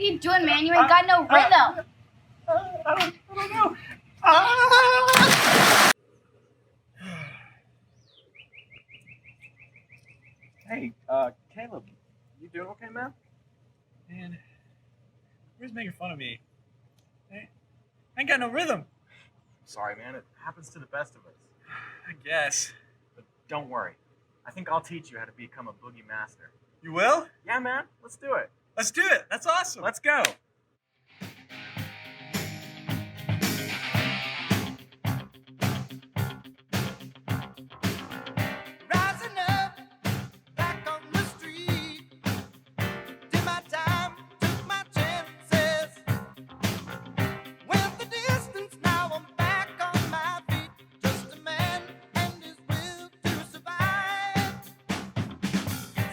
you doing, man? You ain't got no rhythm. I don't know. Hey, Caleb, you doing okay, man? Man, who's making fun of me? I ain't got no rhythm. Sorry, man. It happens to the best of us. I guess. But don't worry. I think I'll teach you how to become a boogie master. You will? Yeah, man. Let's do it. Let's do it. That's awesome. Let's go. Rising up, back on the street. Did my time, took my chances. Went the distance, now I'm back on my feet. Just a man and his will to survive.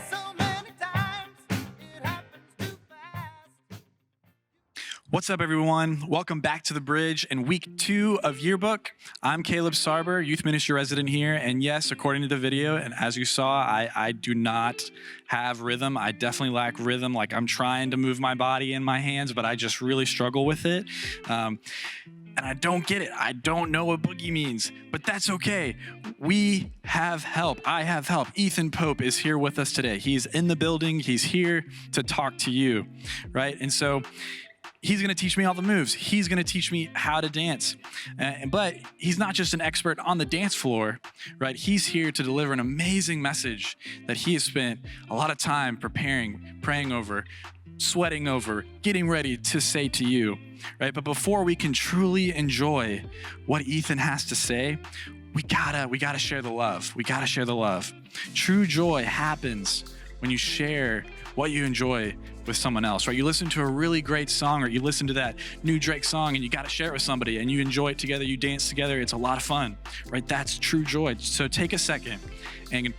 So many times it happens too fast. What's up, everyone? Welcome back to The Bridge and week 2 of Yearbook. I'm Caleb Sarber, youth ministry resident here. And yes, according to the video, and as you saw, I do not have rhythm. I definitely lack rhythm. Like, I'm trying to move my body and my hands, but I just really struggle with it. And I don't get it. I don't know what boogie means, but that's okay. We have help. I have help. Ethan Pope is here with us today. He's in the building. He's here to talk to you, right? And so he's going to teach me all the moves. He's going to teach me how to dance. But he's not just an expert on the dance floor, right? He's here to deliver an amazing message that he has spent a lot of time preparing, praying over, sweating over, getting ready to say to you, right? But before we can truly enjoy what Ethan has to say, we gotta share the love. We gotta share the love. True joy happens when you share what you enjoy with someone else, right? You listen to a really great song, or you listen to that new Drake song and you got to share it with somebody and you enjoy it together, you dance together. It's a lot of fun, right? That's true joy. So take a second and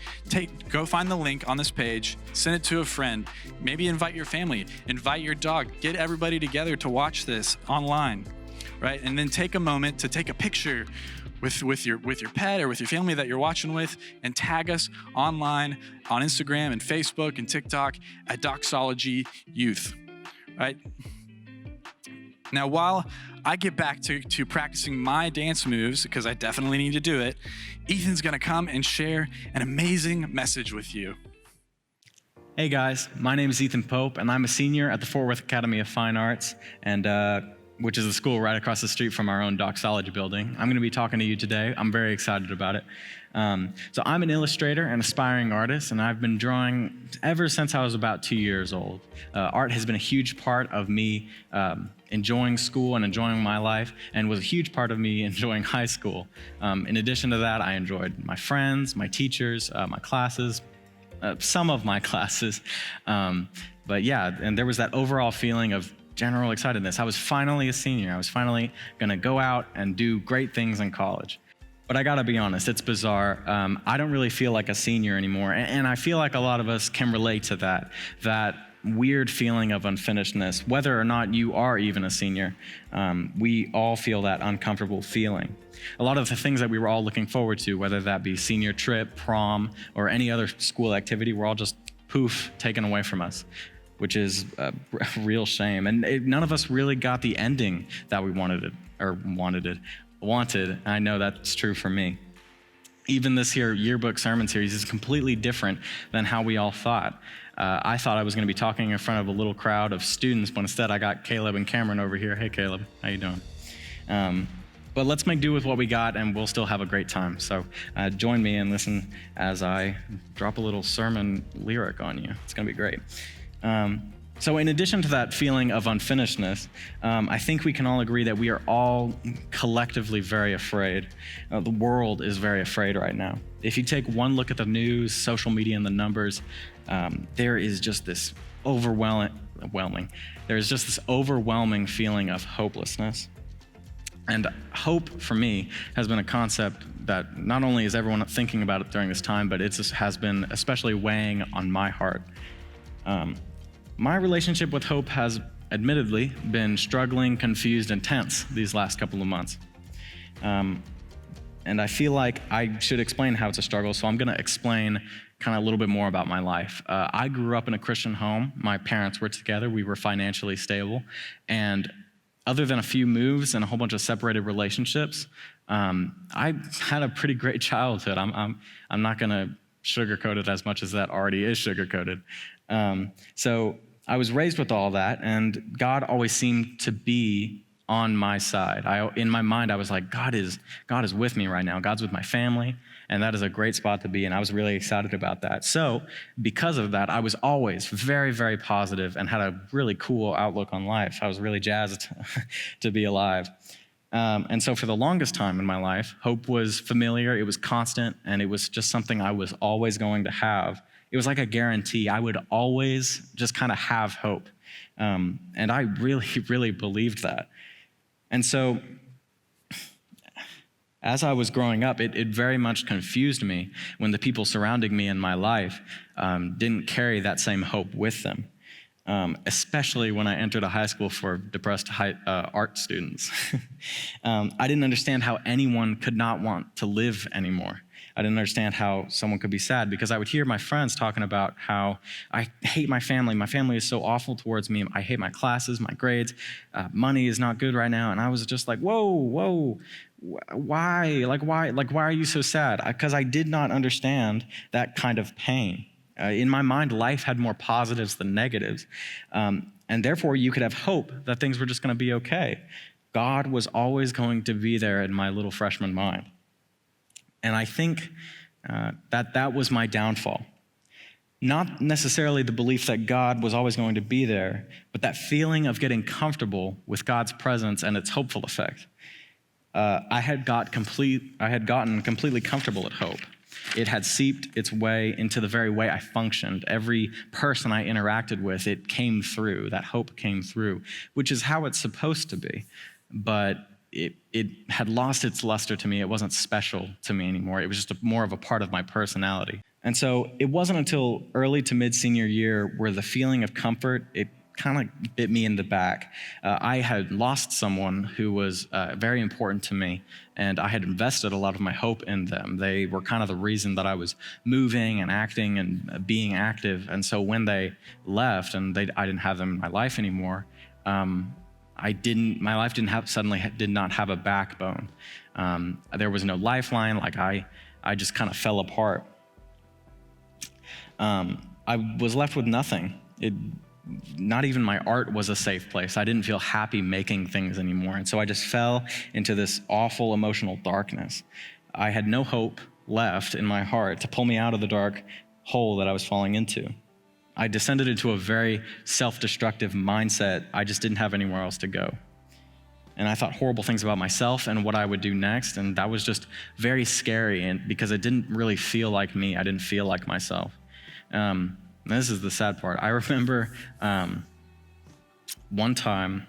go find the link on this page, send it to a friend, maybe invite your family, invite your dog, get everybody together to watch this online, right? And then take a moment to take a picture with your pet or with your family that you're watching with, and tag us online on Instagram and Facebook and TikTok at Doxology Youth, right? Now, while I get back to practicing my dance moves, because I definitely need to do it, Ethan's gonna come and share an amazing message with you. Hey guys, my name is Ethan Pope, and I'm a senior at the Fort Worth Academy of Fine Arts, and which is a school right across the street from our own Doxology building. I'm gonna be talking to you today. I'm very excited about it. So I'm an illustrator and aspiring artist, and I've been drawing ever since I was about 2 years old. Art has been a huge part of me enjoying school and enjoying my life, and was a huge part of me enjoying high school. In addition to that, I enjoyed my friends, my teachers, my classes, some of my classes. But yeah, and there was that overall feeling of general excitedness. I was finally a senior. I was finally gonna go out and do great things in college. But I gotta be honest, it's bizarre. I don't really feel like a senior anymore. And I feel like a lot of us can relate to that weird feeling of unfinishedness, whether or not you are even a senior. We all feel that uncomfortable feeling. A lot of the things that we were all looking forward to, whether that be senior trip, prom, or any other school activity, were all just poof, taken away from us, which is a real shame. And none of us really got the ending that we wanted. I know that's true for me. Even this here yearbook sermon series is completely different than how we all thought. I thought I was gonna be talking in front of a little crowd of students, but instead I got Caleb and Cameron over here. Hey Caleb, how you doing? But let's make do with what we got, and we'll still have a great time. So join me and listen as I drop a little sermon lyric on you. It's gonna be great. So in addition to that feeling of unfinishedness, I think we can all agree that we are all collectively very afraid. The world is very afraid right now. If you take one look at the news, social media, and the numbers, there is just this overwhelming feeling of hopelessness. And hope, for me, has been a concept that not only is everyone thinking about it during this time, but it has been especially weighing on my heart. My relationship with hope has admittedly been struggling, confused, and tense these last couple of months. And I feel like I should explain how it's a struggle, so I'm gonna explain kind of a little bit more about my life. I grew up in a Christian home. My parents were together. We were financially stable. And other than a few moves and a whole bunch of separated relationships, I had a pretty great childhood. I'm not going to sugarcoat it as much as that already is sugarcoated. So I was raised with all that, and God always seemed to be on my side. In my mind, I was like, God is with me right now. God's with my family, and that is a great spot to be, and I was really excited about that. So because of that, I was always very, very positive and had a really cool outlook on life. I was really jazzed to be alive. And so for the longest time in my life, hope was familiar, it was constant, and it was just something I was always going to have. It was like a guarantee. I would always just kind of have hope. And I really, really believed that. And so as I was growing up, it very much confused me when the people surrounding me in my life didn't carry that same hope with them. Especially when I entered a high school for depressed art students. I didn't understand how anyone could not want to live anymore. I didn't understand how someone could be sad, because I would hear my friends talking about how I hate my family. My family is so awful towards me. I hate my classes, my grades. Money is not good right now. And I was just like, whoa, why? Why are you so sad? Because I did not understand that kind of pain. In my mind, life had more positives than negatives. And therefore, you could have hope that things were just going to be okay. God was always going to be there in my little freshman mind. And I think that was my downfall. Not necessarily the belief that God was always going to be there, but that feeling of getting comfortable with God's presence and its hopeful effect. I had gotten completely comfortable at hope. It had seeped its way into the very way I functioned. Every person I interacted with, it came through. That hope came through, which is how it's supposed to be. But it had lost its luster to me. It wasn't special to me anymore. It was just more of a part of my personality. And so it wasn't until early to mid-senior year where the feeling of comfort, it kind of bit me in the back. I had lost someone who was very important to me, and I had invested a lot of my hope in them. They were kind of the reason that I was moving and acting and being active. And so when they left and I didn't have them in my life anymore, my life did not have a backbone. There was no lifeline. I just kind of fell apart. I was left with nothing. Not even my art was a safe place. I didn't feel happy making things anymore. And so I just fell into this awful emotional darkness. I had no hope left in my heart to pull me out of the dark hole that I was falling into. I descended into a very self-destructive mindset. I just didn't have anywhere else to go. And I thought horrible things about myself and what I would do next. And that was just very scary, because it didn't really feel like me. I didn't feel like myself. This is the sad part. I remember one time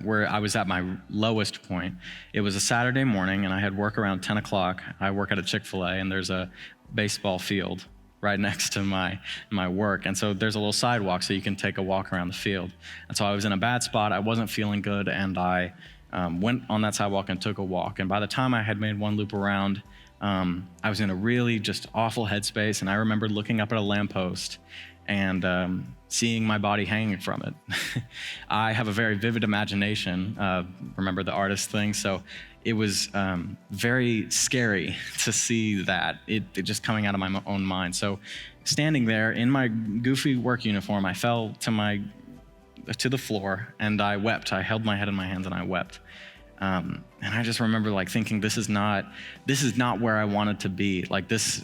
where I was at my lowest point. It was a Saturday morning, and I had work around 10 o'clock. I work at a Chick-fil-A, and there's a baseball field right next to my work. And so there's a little sidewalk so you can take a walk around the field. And so I was in a bad spot. I wasn't feeling good, and I went on that sidewalk and took a walk. And by the time I had made one loop around, I was in a really just awful headspace, and I remember looking up at a lamppost and seeing my body hanging from it. I have a very vivid imagination, remember the artist thing, so it was very scary to see that, it just coming out of my own mind. So standing there in my goofy work uniform, I fell to the floor, and I wept. I held my head in my hands and I wept. And I just remember thinking, this is not where I wanted to be.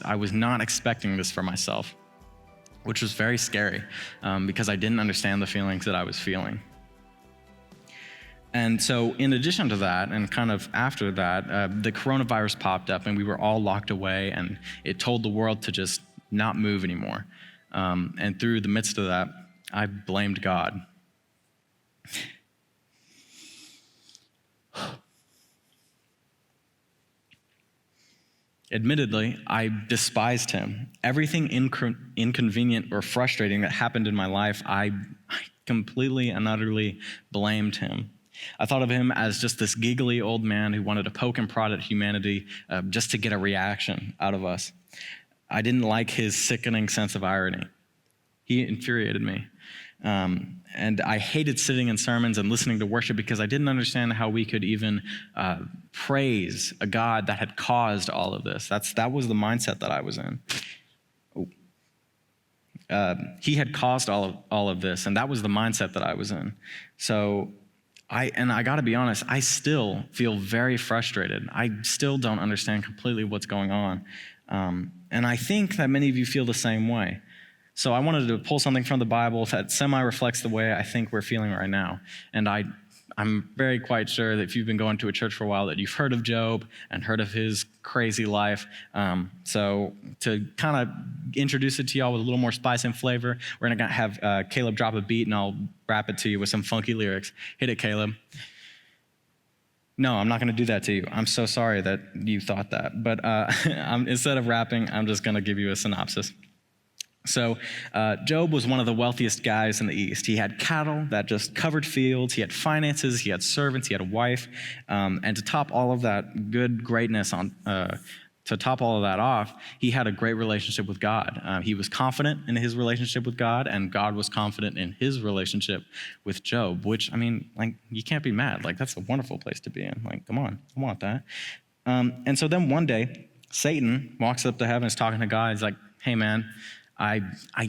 I was not expecting this for myself, which was very scary because I didn't understand the feelings that I was feeling. And so in addition to that, and kind of after that, the coronavirus popped up, and we were all locked away, and it told the world to just not move anymore. And through the midst of that, I blamed God. Admittedly, I despised him. Everything inconvenient or frustrating that happened in my life, I completely and utterly blamed him. I thought of him as just this giggly old man who wanted to poke and prod at humanity just to get a reaction out of us. I didn't like his sickening sense of irony. He infuriated me. And I hated sitting in sermons and listening to worship because I didn't understand how we could even praise a God that had caused all of this. That was the mindset that I was in. He had caused all of this, and that was the mindset that I was in. So I got to be honest, I still feel very frustrated. I still don't understand completely what's going on. And I think that many of you feel the same way. So I wanted to pull something from the Bible that semi-reflects the way I think we're feeling right now. And I'm very quite sure that if you've been going to a church for a while that you've heard of Job and heard of his crazy life. So to kind of introduce it to y'all with a little more spice and flavor, we're going to have Caleb drop a beat and I'll rap it to you with some funky lyrics. Hit it, Caleb. No, I'm not going to do that to you. I'm so sorry that you thought that. But instead of rapping, I'm just going to give you a synopsis. So Job was one of the wealthiest guys in the East. He had cattle that just covered fields. He had finances. He had servants. He had a wife. And to top all of that greatness to top all of that off, he had a great relationship with God. He was confident in his relationship with God, and God was confident in his relationship with Job, which, I mean, like, you can't be mad. Like, that's a wonderful place to be in. Like, come on, I want that. And so then one day, Satan walks up to heaven, is talking to God. He's like, hey, man, I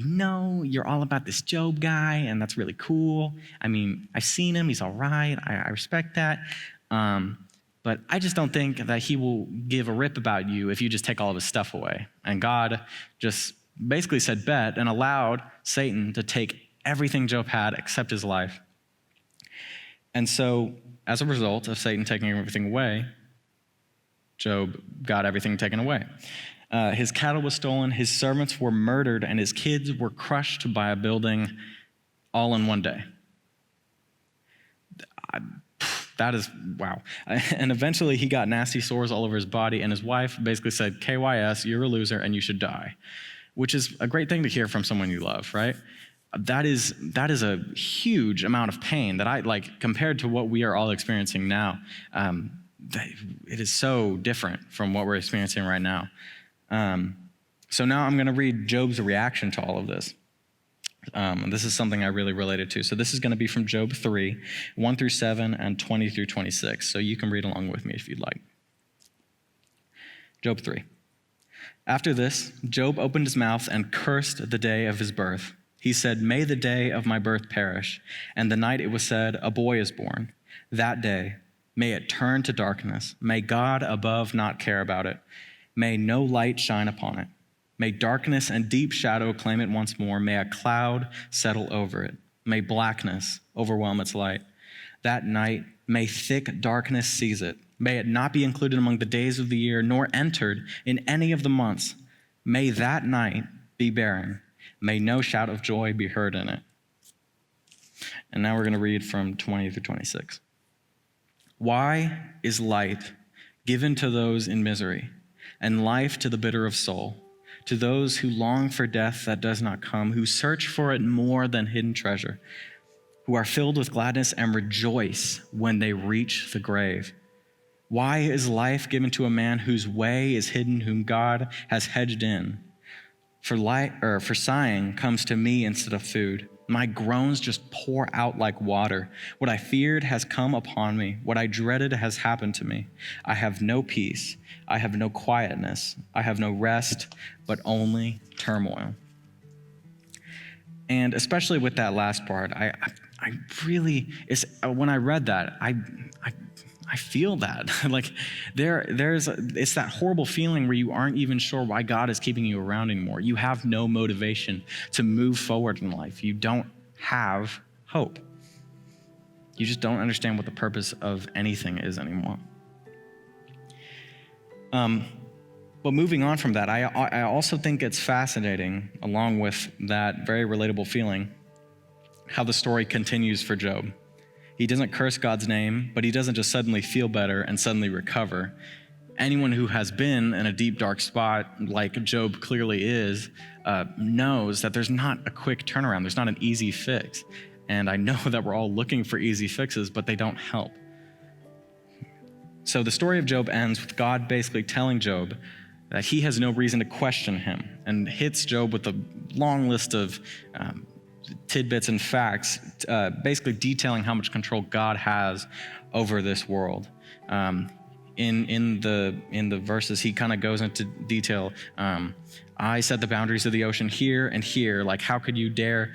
know you're all about this Job guy, and that's really cool. I mean, I've seen him. He's all right. I respect that. But I just don't think that he will give a rip about you if you just take all of his stuff away. And God just basically said bet and allowed Satan to take everything Job had except his life. And so as a result of Satan taking everything away, Job got everything taken away. His cattle was stolen, his servants were murdered, and his kids were crushed by a building all in one day. That is, wow. And eventually he got nasty sores all over his body, and his wife basically said, KYS, you're a loser and you should die, which is a great thing to hear from someone you love, right? That is a huge amount of pain that compared to what we are all experiencing now, it is so different from what we're experiencing right now. So now I'm going to read Job's reaction to all of this. This is something I really related to. So this is going to be from Job 3, 1 through 7, and 20 through 26. So you can read along with me if you'd like. Job 3. After this, Job opened his mouth and cursed the day of his birth. He said, may the day of my birth perish, and the night it was said, a boy is born. That day, may it turn to darkness. May God above not care about it. May no light shine upon it. May darkness and deep shadow claim it once more. May a cloud settle over it. May blackness overwhelm its light. That night, may thick darkness seize it. May it not be included among the days of the year, nor entered in any of the months. May that night be barren. May no shout of joy be heard in it. And now we're going to read from 20 through 26. Why is light given to those in misery, and life to the bitter of soul? To those who long for death that does not come, who search for it more than hidden treasure, who are filled with gladness and rejoice when they reach the grave. Why is life given to a man whose way is hidden, whom God has hedged in? For sighing comes to me instead of food. My groans just pour out like water. What I feared has come upon me. What I dreaded has happened to me. I have no peace. I have no quietness. I have no rest, but only turmoil. And especially with that last part, I really, when I read that, I feel that. Like it's that horrible feeling where you aren't even sure why God is keeping you around anymore. You have no motivation to move forward in life. You don't have hope. You just don't understand what the purpose of anything is anymore. But moving on from that, I also think it's fascinating, along with that very relatable feeling, how the story continues for Job. He doesn't curse God's name, but he doesn't just suddenly feel better and suddenly recover. Anyone who has been in a deep, dark spot, like Job clearly is, knows that there's not a quick turnaround. There's not an easy fix. And I know that we're all looking for easy fixes, but they don't help. So the story of Job ends with God basically telling Job that he has no reason to question him, and hits Job with a long list of tidbits and facts, basically detailing how much control God has over this world. In the verses, he kind of goes into detail. I set the boundaries of the ocean here and here. Like, how could you dare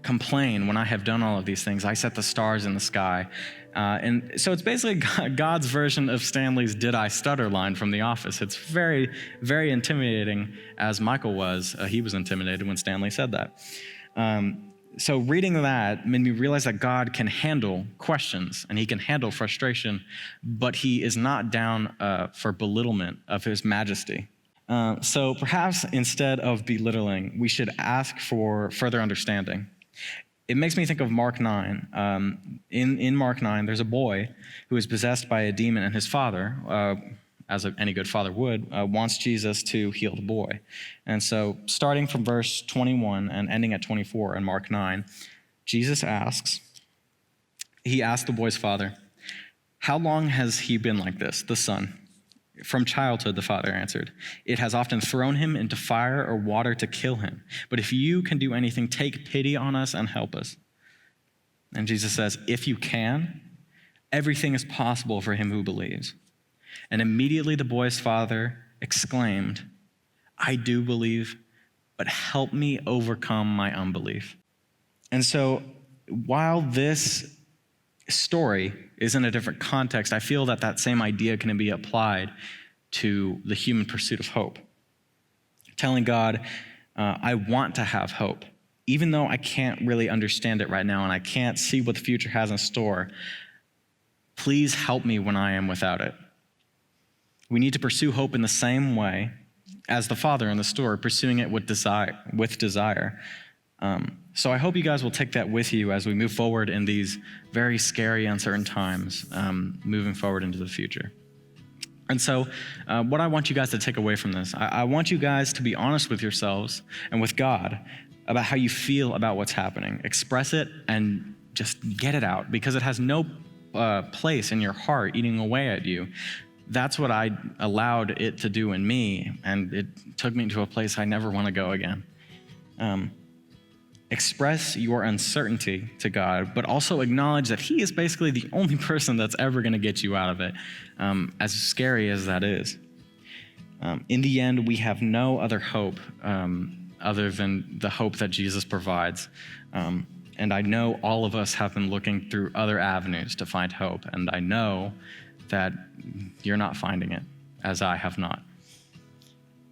complain when I have done all of these things? I set the stars in the sky. And so it's basically God's version of Stanley's "Did I stutter" line from The Office. It's very, very intimidating, as Michael was. He was intimidated when Stanley said that. So reading that made me realize that God can handle questions and he can handle frustration, but he is not down for belittlement of his majesty. So perhaps instead of belittling, we should ask for further understanding. It makes me think of Mark 9. In Mark 9, there's a boy who is possessed by a demon, and his father, as any good father would, wants Jesus to heal the boy. And so starting from verse 21 and ending at 24 in Mark 9, Jesus asks the boy's father, "How long has he been like this, the son?" "From childhood," the father answered. "It has often thrown him into fire or water to kill him. But if you can do anything, take pity on us and help us." And Jesus says, "If you can, everything is possible for him who believes." And immediately the boy's father exclaimed, "I do believe, but help me overcome my unbelief." And so while this story is in a different context, I feel that same idea can be applied to the human pursuit of hope. Telling God, I want to have hope, even though I can't really understand it right now and I can't see what the future has in store. Please help me when I am without it. We need to pursue hope in the same way as the father in the story, pursuing it with desire. So I hope you guys will take that with you as we move forward in these very scary, uncertain times, moving forward into the future. And so what I want you guys to take away from this, I want you guys to be honest with yourselves and with God about how you feel about what's happening. Express it and just get it out, because it has no place in your heart eating away at you. That's what I allowed it to do in me, and it took me to a place I never want to go again. Express your uncertainty to God, but also acknowledge that he is basically the only person that's ever going to get you out of it, as scary as that is. In the end, we have no other hope other than the hope that Jesus provides. And I know all of us have been looking through other avenues to find hope, and I know that you're not finding it, as I have not.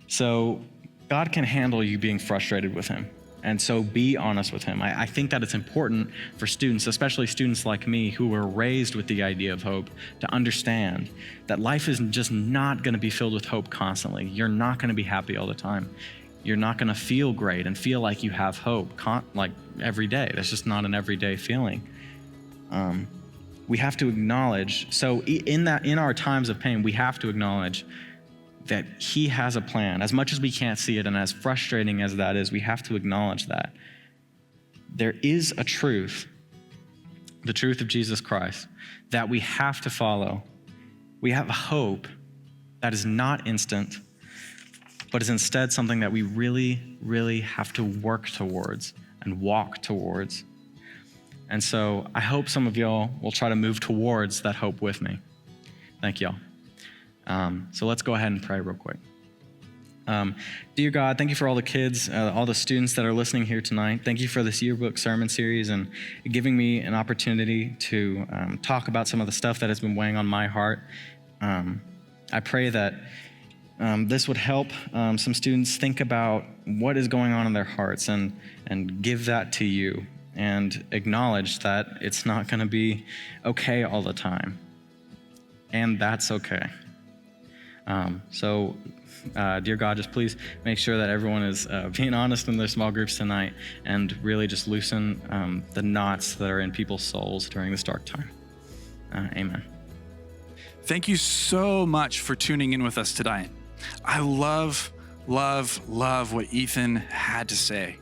So God can handle you being frustrated with him. And so be honest with him. I think that it's important for students, especially students like me who were raised with the idea of hope, to understand that life is just not going to be filled with hope constantly. You're not going to be happy all the time. You're not going to feel great and feel like you have hope like every day. That's just not an everyday feeling. We have to acknowledge, so in our times of pain, we have to acknowledge that he has a plan. As much as we can't see it, and as frustrating as that is, we have to acknowledge that. There is a truth, the truth of Jesus Christ, that we have to follow. We have a hope that is not instant, but is instead something that we really, really have to work towards and walk towards. And so I hope some of y'all will try to move towards that hope with me. Thank y'all. So let's go ahead and pray real quick. Dear God, thank you for all the kids, all the students that are listening here tonight. Thank you for this yearbook sermon series and giving me an opportunity to talk about some of the stuff that has been weighing on my heart. I pray that this would help some students think about what is going on in their hearts and give that to you and acknowledge that it's not going to be okay all the time. And that's okay. Dear God, just please make sure that everyone is being honest in their small groups tonight and really just loosen the knots that are in people's souls during this dark time. Amen. Thank you so much for tuning in with us tonight. I love what Ethan had to say.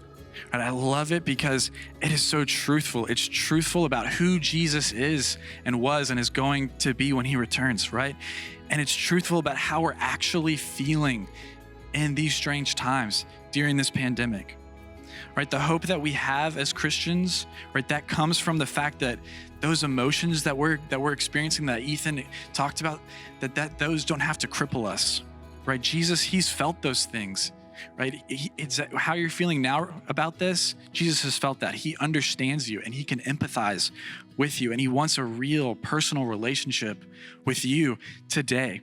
And I love it because it is so truthful. It's truthful about who Jesus is and was and is going to be when he returns, right? and it's truthful about how we're actually feeling in these strange times during this pandemic. Right? The hope that we have as Christians, right, that comes from the fact that those emotions that we're experiencing, that Ethan talked about, that those don't have to cripple us. Right? Jesus, he's felt those things. Right? It's how you're feeling now about this. Jesus has felt that. He understands you and he can empathize with you, and he wants a real personal relationship with you today.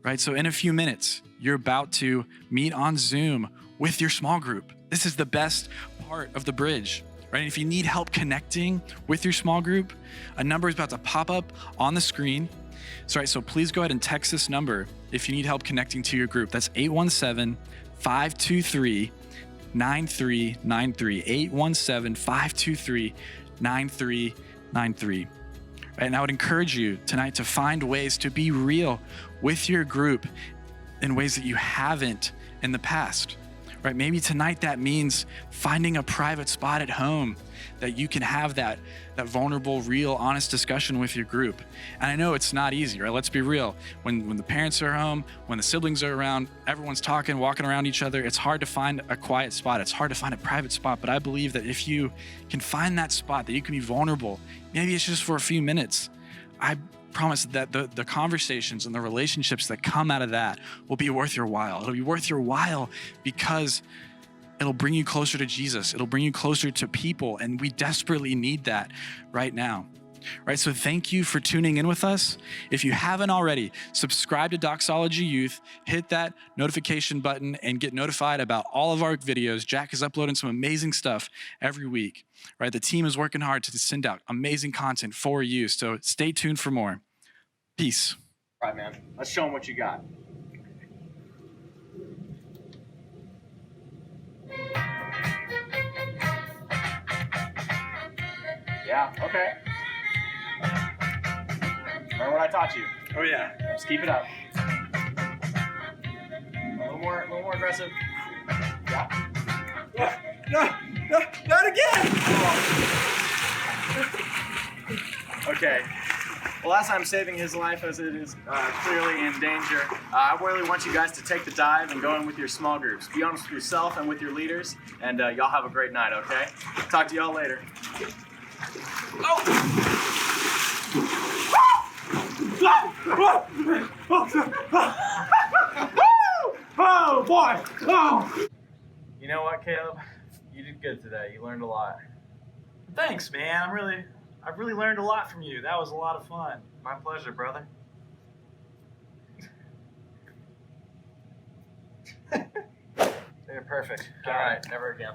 Right? So in a few minutes, you're about to meet on Zoom with your small group. This is the best part of the bridge, right? And if you need help connecting with your small group, a number is about to pop up on the screen. So please go ahead and text this number if you need help connecting to your group. That's 817-523-9393, 817-523-9393. And I would encourage you tonight to find ways to be real with your group in ways that you haven't in the past. Right? Maybe tonight that means finding a private spot at home that you can have that vulnerable, real, honest discussion with your group. And I know it's not easy, right? Let's be real. When the parents are home, when the siblings are around, everyone's talking, walking around each other, it's hard to find a quiet spot. It's hard to find a private spot. But I believe that if you can find that spot, that you can be vulnerable, maybe it's just for a few minutes, I promise that the conversations and the relationships that come out of that will be worth your while. It'll be worth your while because it'll bring you closer to Jesus. It'll bring you closer to people, and we desperately need that right now. Right? So thank you for tuning in with us. If you haven't already, subscribe to Doxology Youth, hit that notification button, and get notified about all of our videos. Jack is uploading some amazing stuff every week. Right? The team is working hard to send out amazing content for you. So stay tuned for more. Peace. All right, man. Let's show them what you got. Yeah, okay. Remember what I taught you? Oh yeah. Just keep it up. A little more aggressive. Yeah. No, not again. Okay. Well, as I'm saving his life as it is clearly in danger, I really want you guys to take the dive and go in with your small groups. Be honest with yourself and with your leaders, and y'all have a great night, okay? Talk to y'all later. Oh boy! Oh. You know what, Caleb? You did good today. You learned a lot. Thanks, man. I've really learned a lot from you. That was a lot of fun. My pleasure, brother. You're perfect. All right, never again.